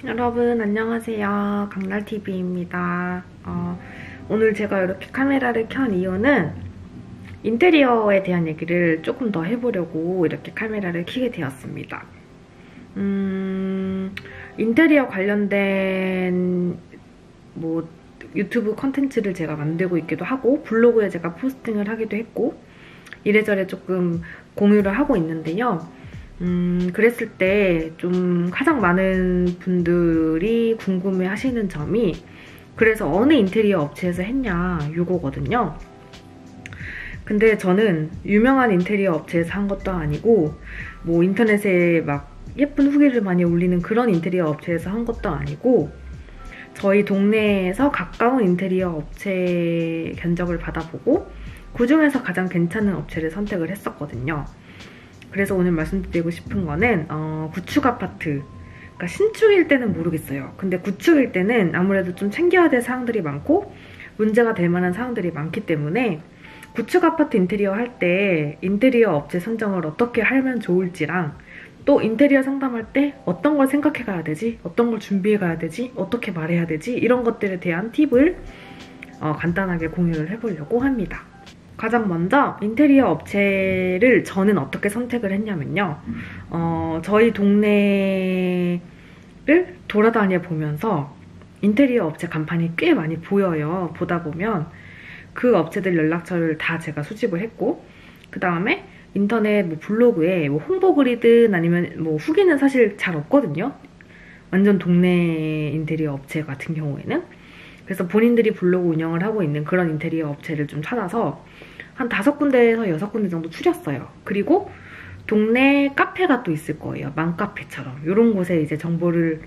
여러분 안녕하세요. 강날TV입니다. 오늘 제가 이렇게 카메라를 켠 이유는 인테리어에 대한 얘기를 조금 더 해보려고 이렇게 카메라를 켜게 되었습니다. 인테리어 관련된 뭐 유튜브 컨텐츠를 제가 만들고 있기도 하고 블로그에 제가 포스팅을 하기도 했고 이래저래 조금 공유를 하고 있는데요. 그랬을 때 좀 가장 많은 분들이 궁금해 하시는 점이 그래서 어느 인테리어 업체에서 했냐 요거거든요. 근데 저는 유명한 인테리어 업체에서 한 것도 아니고 뭐 인터넷에 막 예쁜 후기를 많이 올리는 그런 인테리어 업체에서 한 것도 아니고 저희 동네에서 가까운 인테리어 업체 견적을 받아보고 그중에서 가장 괜찮은 업체를 선택을 했었거든요. 그래서 오늘 말씀드리고 싶은 거는 구축 아파트, 그러니까 신축일 때는 모르겠어요. 근데 구축일 때는 아무래도 좀 챙겨야 될 사항들이 많고 문제가 될 만한 사항들이 많기 때문에 구축 아파트 인테리어 할 때 인테리어 업체 선정을 어떻게 하면 좋을지랑 또 인테리어 상담할 때 어떤 걸 생각해 가야 되지, 어떤 걸 준비해 가야 되지, 어떻게 말해야 되지 이런 것들에 대한 팁을 간단하게 공유를 해보려고 합니다. 가장 먼저 인테리어 업체를 저는 어떻게 선택을 했냐면요. 저희 동네를 돌아다녀 보면서 인테리어 업체 간판이 꽤 많이 보여요. 보다 보면 그 업체들 연락처를 다 제가 수집을 했고 그 다음에 인터넷 뭐 블로그에 뭐 홍보 글이든 아니면 뭐 후기는 사실 잘 없거든요. 완전 동네 인테리어 업체 같은 경우에는. 그래서 본인들이 블로그 운영을 하고 있는 그런 인테리어 업체를 좀 찾아서 한 5군데에서 6군데 정도 추렸어요. 그리고 동네 카페가 또 있을 거예요. 맘카페처럼. 이런 곳에 이제 정보를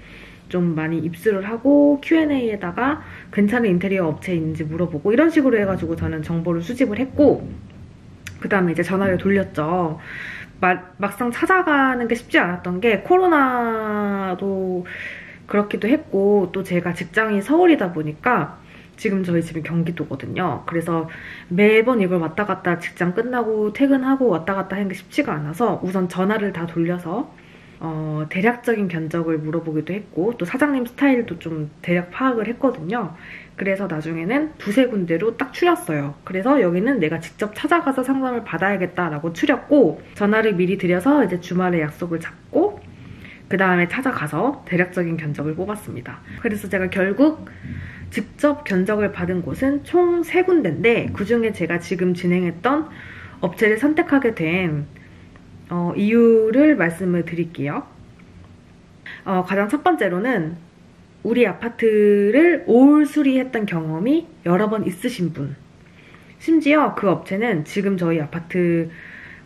좀 많이 입수를 하고 Q&A에다가 괜찮은 인테리어 업체 있는지 물어보고 이런 식으로 해가지고 저는 정보를 수집을 했고 그 다음에 이제 전화를 돌렸죠. 막상 찾아가는 게 쉽지 않았던 게 코로나도 그렇기도 했고 또 제가 직장이 서울이다 보니까 지금 저희 집은 경기도거든요. 그래서 매번 이걸 왔다 갔다 직장 끝나고 퇴근하고 왔다 갔다 하는 게 쉽지가 않아서 우선 전화를 다 돌려서 대략적인 견적을 물어보기도 했고 또 사장님 스타일도 좀 대략 파악을 했거든요. 그래서 나중에는 2~3군데로 딱 추렸어요. 그래서 여기는 내가 직접 찾아가서 상담을 받아야겠다라고 추렸고 전화를 미리 드려서 이제 주말에 약속을 잡고 그 다음에 찾아가서 대략적인 견적을 뽑았습니다. 그래서 제가 결국 직접 견적을 받은 곳은 총 3군데인데 그중에 제가 지금 진행했던 업체를 선택하게 된 이유를 말씀을 드릴게요. 가장 첫 번째로는 우리 아파트를 올 수리했던 경험이 여러 번 있으신 분. 심지어 그 업체는 지금 저희 아파트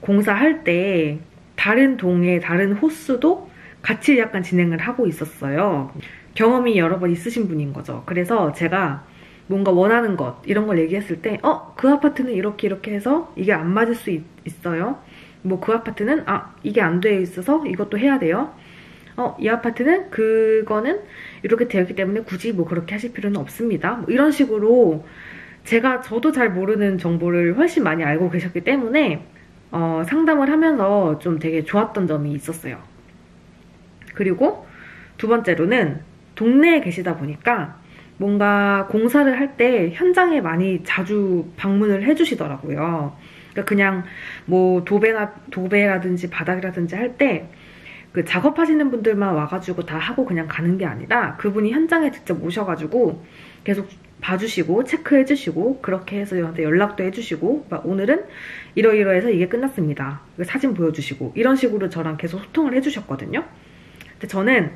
공사할 때 다른 동의 다른 호수도 같이 약간 진행을 하고 있었어요. 경험이 여러 번 있으신 분인 거죠. 그래서 제가 뭔가 원하는 것 이런 걸 얘기했을 때 그 아파트는 이렇게 해서 이게 안 맞을 수 있어요. 뭐 그 아파트는 이게 안 되어 있어서 이것도 해야 돼요. 이 아파트는 그거는 이렇게 되었기 때문에 굳이 뭐 그렇게 하실 필요는 없습니다. 뭐 이런 식으로 저도 잘 모르는 정보를 훨씬 많이 알고 계셨기 때문에 상담을 하면서 좀 되게 좋았던 점이 있었어요. 그리고 두 번째로는 동네에 계시다 보니까 뭔가 공사를 할 때 현장에 많이 자주 방문을 해주시더라고요. 그러니까 그냥 뭐 도배라든지 바닥이라든지 할 때 그 작업하시는 분들만 와가지고 다 하고 그냥 가는 게 아니라 그분이 현장에 직접 오셔가지고 계속 봐주시고 체크해주시고 그렇게 해서 저한테 연락도 해주시고 막 오늘은 이러이러해서 이게 끝났습니다. 사진 보여주시고 이런 식으로 저랑 계속 소통을 해주셨거든요. 근데 저는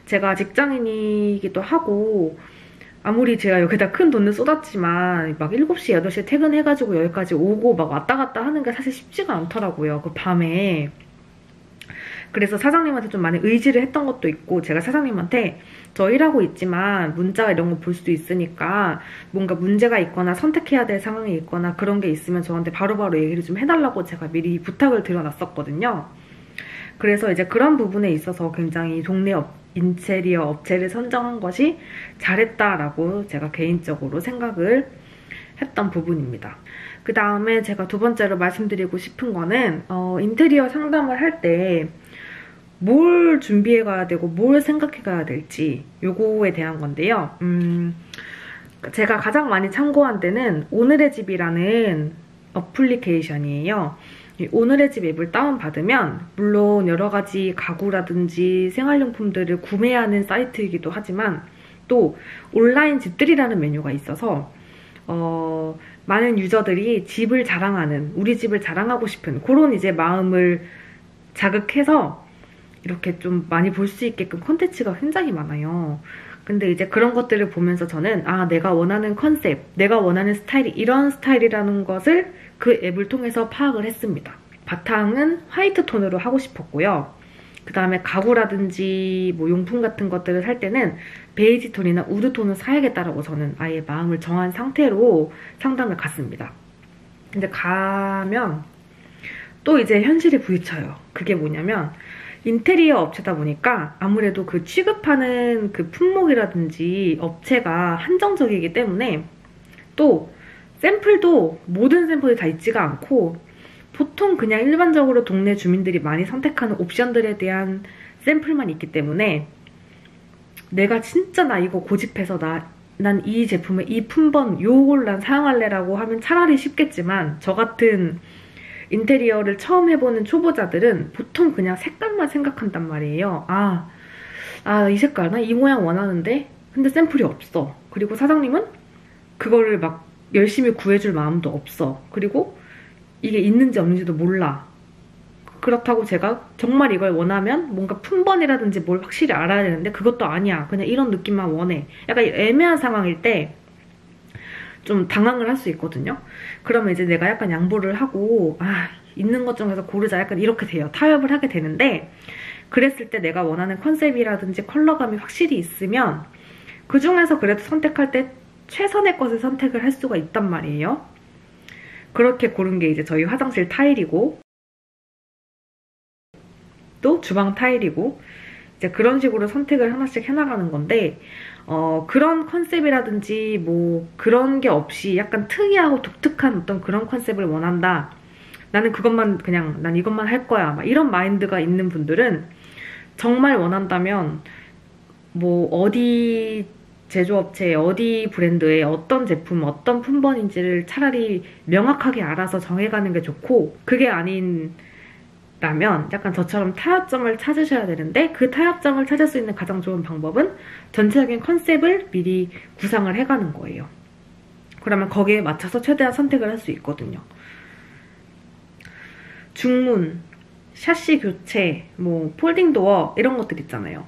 제가 직장인이기도 하고 아무리 제가 여기다 큰 돈을 쏟았지만 막 7시, 8시에 퇴근해가지고 여기까지 오고 막 왔다 갔다 하는 게 사실 쉽지가 않더라고요. 그 밤에. 그래서 사장님한테 좀 많이 의지를 했던 것도 있고 제가 사장님한테 저 일하고 있지만 문자 이런 거 볼 수도 있으니까 뭔가 문제가 있거나 선택해야 될 상황이 있거나 그런 게 있으면 저한테 바로바로 얘기를 좀 해달라고 제가 미리 부탁을 드려놨었거든요. 그래서 이제 그런 부분에 있어서 굉장히 동네 인테리어 업체를 선정한 것이 잘했다라고 제가 개인적으로 생각을 했던 부분입니다. 그 다음에 제가 두 번째로 말씀드리고 싶은 거는 인테리어 상담을 할 때 뭘 준비해 가야 되고 뭘 생각해 가야 될지 요거에 대한 건데요. 제가 가장 많이 참고한 데는 오늘의 집이라는 어플리케이션이에요. 이 오늘의 집 앱을 다운받으면 물론 여러 가지 가구라든지 생활용품들을 구매하는 사이트이기도 하지만 또 온라인 집들이라는 메뉴가 있어서 많은 유저들이 집을 자랑하는, 우리 집을 자랑하고 싶은 그런 이제 마음을 자극해서 이렇게 좀 많이 볼 수 있게끔 콘텐츠가 굉장히 많아요. 근데 이제 그런 것들을 보면서 저는 내가 원하는 컨셉, 내가 원하는 스타일이 이런 스타일이라는 것을 그 앱을 통해서 파악을 했습니다. 바탕은 화이트 톤으로 하고 싶었고요. 그 다음에 가구라든지 뭐 용품 같은 것들을 살 때는 베이지 톤이나 우드 톤을 사야겠다라고 저는 아예 마음을 정한 상태로 상담을 갔습니다. 근데 가면 또 이제 현실에 부딪혀요. 그게 뭐냐면 인테리어 업체다 보니까 아무래도 그 취급하는 그 품목이라든지 업체가 한정적이기 때문에 또 샘플도 모든 샘플이 다 있지가 않고 보통 그냥 일반적으로 동네 주민들이 많이 선택하는 옵션들에 대한 샘플만 있기 때문에 내가 진짜 나 이거 고집해서 난 이 제품의 이 품번 요걸 난 사용할래라고 하면 차라리 쉽겠지만 저 같은 인테리어를 처음 해보는 초보자들은 보통 그냥 색깔만 생각한단 말이에요. 이 색깔 나 이 모양 원하는데 근데 샘플이 없어. 그리고 사장님은 그거를 막 열심히 구해줄 마음도 없어. 그리고 이게 있는지 없는지도 몰라. 그렇다고 제가 정말 이걸 원하면 뭔가 품번이라든지 뭘 확실히 알아야 되는데 그것도 아니야. 그냥 이런 느낌만 원해. 약간 애매한 상황일 때 좀 당황을 할 수 있거든요. 그러면 이제 내가 약간 양보를 하고 있는 것 중에서 고르자 약간 이렇게 돼요. 타협을 하게 되는데 그랬을 때 내가 원하는 컨셉이라든지 컬러감이 확실히 있으면 그 중에서 그래도 선택할 때 최선의 것을 선택을 할 수가 있단 말이에요. 그렇게 고른 게 이제 저희 화장실 타일이고 또 주방 타일이고 이제 그런 식으로 선택을 하나씩 해나가는 건데 그런 컨셉이라든지 뭐 그런 게 없이 약간 특이하고 독특한 어떤 그런 컨셉을 원한다. 나는 그것만 그냥 난 이것만 할 거야. 막 이런 마인드가 있는 분들은 정말 원한다면 뭐 어디 제조업체, 어디 브랜드의 어떤 제품, 어떤 품번인지를 차라리 명확하게 알아서 정해가는 게 좋고 그게 아닌 라면 약간 저처럼 타협점을 찾으셔야 되는데 그 타협점을 찾을 수 있는 가장 좋은 방법은 전체적인 컨셉을 미리 구상을 해가는 거예요. 그러면 거기에 맞춰서 최대한 선택을 할 수 있거든요. 중문, 샤시 교체, 뭐 폴딩 도어 이런 것들 있잖아요.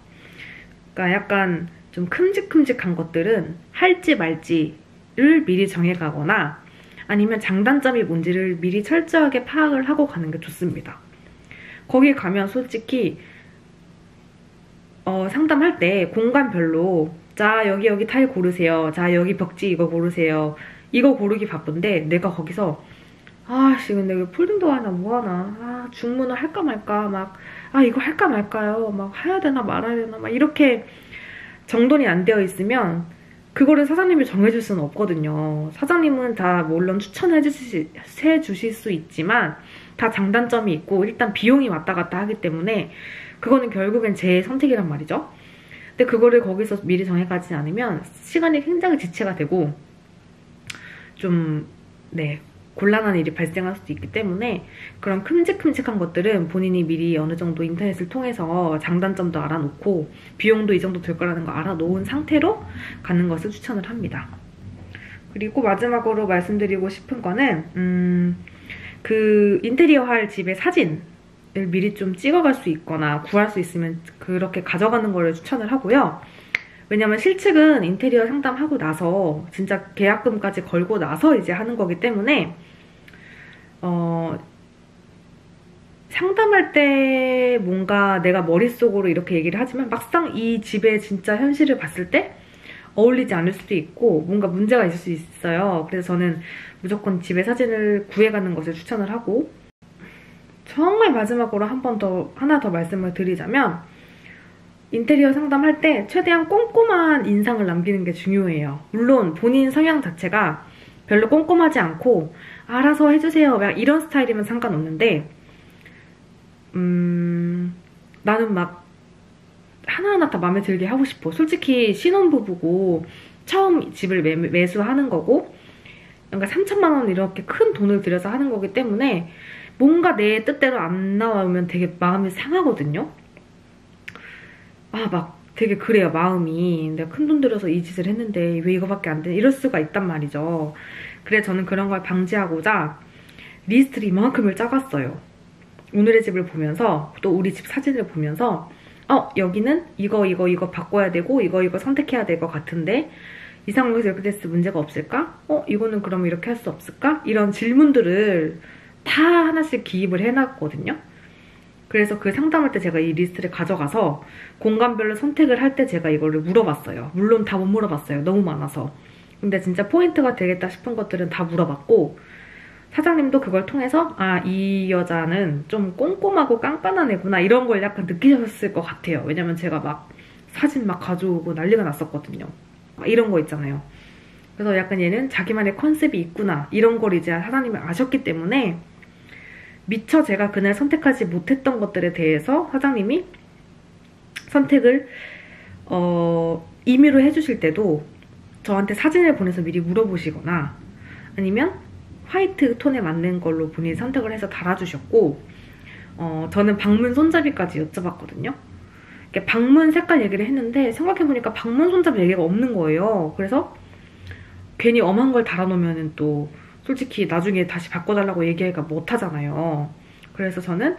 그러니까 약간 좀 큼직큼직한 것들은 할지 말지를 미리 정해가거나 아니면 장단점이 뭔지를 미리 철저하게 파악을 하고 가는 게 좋습니다. 거기 가면 솔직히 상담할 때 공간별로 자 여기 타일 고르세요. 자 여기 벽지 이거 고르세요. 이거 고르기 바쁜데 내가 거기서 근데 왜 폴딩도 하나 뭐하나 중문을 할까 말까 막 이거 할까 말까요. 막 해야 되나 말아야 되나 막 이렇게 정돈이 안 되어 있으면 그거를 사장님이 정해줄 수는 없거든요. 사장님은 다 물론 추천해 주실 수 있지만 다 장단점이 있고 일단 비용이 왔다 갔다 하기 때문에 그거는 결국엔 제 선택이란 말이죠. 근데 그거를 거기서 미리 정해가지 않으면 시간이 굉장히 지체가 되고 좀 곤란한 일이 발생할 수도 있기 때문에 그런 큼직큼직한 것들은 본인이 미리 어느 정도 인터넷을 통해서 장단점도 알아놓고 비용도 이 정도 될 거라는 거 알아놓은 상태로 가는 것을 추천을 합니다. 그리고 마지막으로 말씀드리고 싶은 거는 그 인테리어 할 집의 사진을 미리 좀 찍어갈 수 있거나 구할 수 있으면 그렇게 가져가는 거를 추천을 하고요. 왜냐면 실측은 인테리어 상담하고 나서 진짜 계약금까지 걸고 나서 이제 하는 거기 때문에 상담할 때 뭔가 내가 머릿속으로 이렇게 얘기를 하지만 막상 이 집의 진짜 현실을 봤을 때 어울리지 않을 수도 있고 뭔가 문제가 있을 수 있어요. 그래서 저는 무조건 집의 사진을 구해가는 것을 추천을 하고 정말 마지막으로 하나 더 말씀을 드리자면 인테리어 상담할 때 최대한 꼼꼼한 인상을 남기는 게 중요해요. 물론 본인 성향 자체가 별로 꼼꼼하지 않고 알아서 해주세요 막 이런 스타일이면 상관없는데 나는 막 하나하나 다 마음에 들게 하고 싶어. 솔직히 신혼부부고 처음 집을 매수하는 거고 그러니까 3천만 원 이렇게 큰 돈을 들여서 하는 거기 때문에 뭔가 내 뜻대로 안 나오면 되게 마음이 상하거든요. 막 되게 그래요, 마음이. 내가 큰 돈 들여서 이 짓을 했는데 왜 이거밖에 안 돼? 이럴 수가 있단 말이죠. 그래서 저는 그런 걸 방지하고자 리스트를 이만큼을 짜갔어요. 오늘의 집을 보면서 또 우리 집 사진을 보면서 여기는 이거 바꿔야 되고 이거 선택해야 될 것 같은데 이 상황에서 이렇게 됐을 때 문제가 없을까? 이거는 그럼 이렇게 할 수 없을까? 이런 질문들을 다 하나씩 기입을 해놨거든요. 그래서 그 상담할 때 제가 이 리스트를 가져가서 공간별로 선택을 할 때 제가 이거를 물어봤어요. 물론 다 못 물어봤어요. 너무 많아서. 근데 진짜 포인트가 되겠다 싶은 것들은 다 물어봤고 사장님도 그걸 통해서 이 여자는 좀 꼼꼼하고 깐깐한 애구나 이런 걸 약간 느끼셨을 것 같아요. 왜냐면 제가 막 사진 막 가져오고 난리가 났었거든요. 막 이런 거 있잖아요. 그래서 약간 얘는 자기만의 컨셉이 있구나 이런 걸 이제 사장님이 아셨기 때문에 미처 제가 그날 선택하지 못했던 것들에 대해서 사장님이 선택을 임의로 해주실 때도 저한테 사진을 보내서 미리 물어보시거나 아니면 화이트 톤에 맞는 걸로 본인이 선택을 해서 달아주셨고 저는 방문 손잡이까지 여쭤봤거든요. 방문 색깔 얘기를 했는데 생각해보니까 방문 손잡이 얘기가 없는 거예요. 그래서 괜히 엄한 걸 달아놓으면 또 솔직히 나중에 다시 바꿔달라고 얘기하기가 못하잖아요. 그래서 저는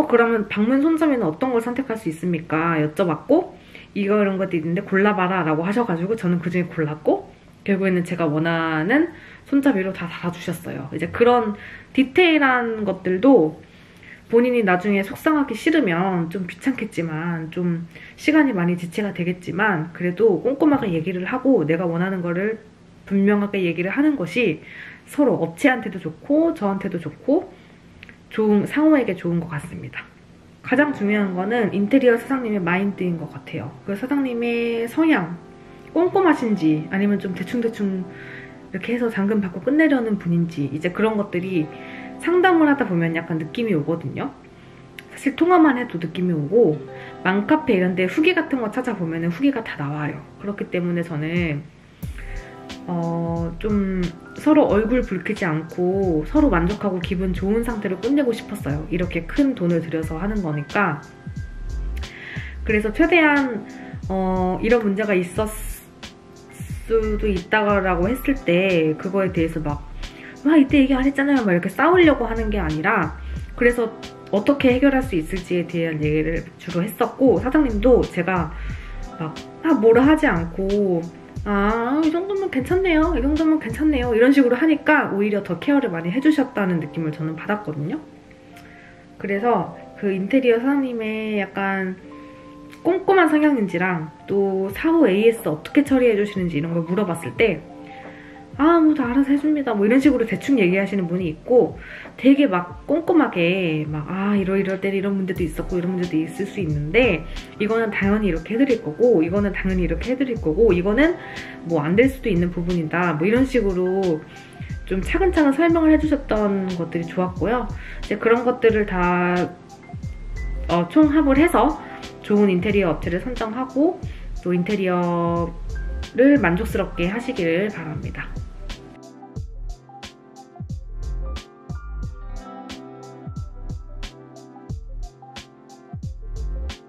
그러면 방문 손잡이는 어떤 걸 선택할 수 있습니까? 여쭤봤고 이런 것도 있는데 골라봐라 라고 하셔가지고 저는 그중에 골랐고 결국에는 제가 원하는 손잡이로 다 달아주셨어요. 이제 그런 디테일한 것들도 본인이 나중에 속상하기 싫으면 좀 귀찮겠지만 좀 시간이 많이 지체가 되겠지만 그래도 꼼꼼하게 얘기를 하고 내가 원하는 거를 분명하게 얘기를 하는 것이 서로 업체한테도 좋고 저한테도 좋고 상호에게 좋은 것 같습니다. 가장 중요한 거는 인테리어 사장님의 마인드인 것 같아요. 그 사장님의 성향, 꼼꼼하신지 아니면 좀 대충대충 이렇게 해서 잔금 받고 끝내려는 분인지 이제 그런 것들이 상담을 하다 보면 약간 느낌이 오거든요. 사실 통화만 해도 느낌이 오고 맘카페 이런 데 후기 같은 거 찾아보면 후기가 다 나와요. 그렇기 때문에 저는 좀 서로 얼굴 붉히지 않고 서로 만족하고 기분 좋은 상태로 끝내고 싶었어요. 이렇게 큰 돈을 들여서 하는 거니까. 그래서 최대한 이런 문제가 있었을 수도 있다라고 했을 때 그거에 대해서 이때 얘기 안 했잖아요 막 이렇게 싸우려고 하는 게 아니라 그래서 어떻게 해결할 수 있을지에 대한 얘기를 주로 했었고 사장님도 제가 뭐라 하지 않고 이 정도면 괜찮네요. 이 정도면 괜찮네요. 이런 식으로 하니까 오히려 더 케어를 많이 해주셨다는 느낌을 저는 받았거든요. 그래서 그 인테리어 사장님의 약간 꼼꼼한 성향인지랑 또 사후 AS 어떻게 처리해주시는지 이런 걸 물어봤을 때 뭐 다 알아서 해줍니다. 뭐 이런 식으로 대충 얘기하시는 분이 있고 되게 꼼꼼하게 이럴 때 이런 문제도 있었고 이런 문제도 있을 수 있는데 이거는 당연히 이렇게 해드릴 거고 이거는 당연히 이렇게 해드릴 거고 이거는 뭐 안 될 수도 있는 부분이다. 뭐 이런 식으로 좀 차근차근 설명을 해주셨던 것들이 좋았고요. 이제 그런 것들을 다 총합을 해서 좋은 인테리어 업체를 선정하고 또 인테리어를 만족스럽게 하시기를 바랍니다.